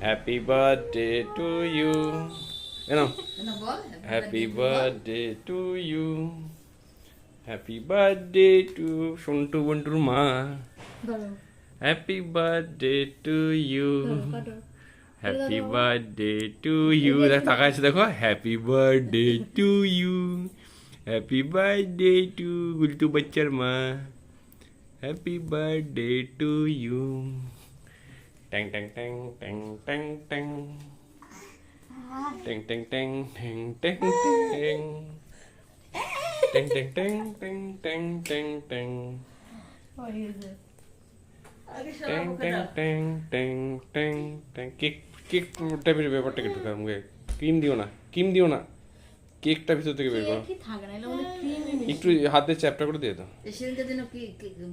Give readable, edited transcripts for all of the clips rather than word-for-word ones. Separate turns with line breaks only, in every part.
Happy birthday to you. এনো
না বল
happy birthday to you. Happy birthday to Santu বন্টুর মা।
ধরো
হ্যাপি বার্থডে টু ইউ।
ধরো কাটো
হ্যাপি বার্থডে টু ইউ। দেখ তাকায় আছে দেখো। Happy birthday to you. Happy birthday to Gultu বাচ্চার মা। Happy birthday to you. ট্যাং ট্যাং ট্যাং ট্যাং ট্যাং ট্যাং ট্যাং ট্যাং ট্যাং ট্যাং ট্যাং ট্যাং ট্যাং ট্যাং ট্যাং ট্যাং ট্যাং ট্যাং ট্যাং
হয়ে গেছে
আগে
ট্যাং
সব
ট্যাং ট্যাং ট্যাং ট্যাং ট্যাং কেক কেক টাইপের ব্যাপারটা একটু মুখে ক্রিম দিও না, ক্রিম দিও না, কেকটা ভিতর থেকে বের করো।
কি থাকে না এগুলো মধ্যে ক্রিমই
একটু হাতে চ্যাপটা করে দিয়ে দাও।
সেদিনকে যেন কি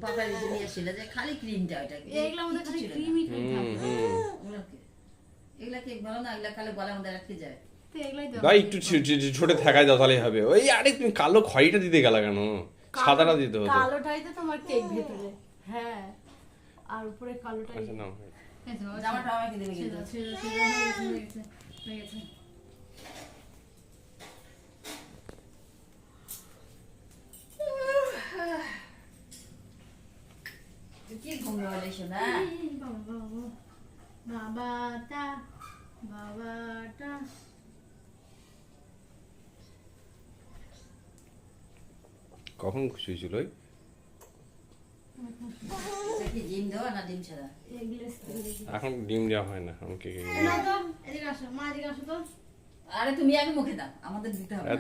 পাপা নিয়ে এসেছিল যে খালি ক্রিমটা ওটা
এগুলোর মধ্যে খালি ক্রিমই খালি থাকে
এগুলা কেক ভালো না, এগুলা খালি গলার মধ্যে রাখতে যায়।
তো এগুলাই তো
ভাই একটু ছোট থাকায় দাও তাহলেই হবে। ওই আরে তুমি কালো খয়টা দিতে গেলা কেন? সাদাটা দিতে হতো।
কালোটাই তো তোমার কেক ভেতরে হ্যাঁ আর উপরে কালোটাই
আচ্ছা নাও।
জামাটা আমাকে দেবে কিন্তু। কি ঘুম হলে শোনা?
বাবাটা বাবাটা
কখন শুয়েছিল ওই?
কি ডিম দেওয়া না ডিম ছাড়া?
এগলেস
এখন ডিম দেওয়া হয় না এখন কেকে।
এদিকে আসো মা এদিকে আসো তো
আরে তুমি আগে মুখে দাও, আমাদের দিতে হবে না।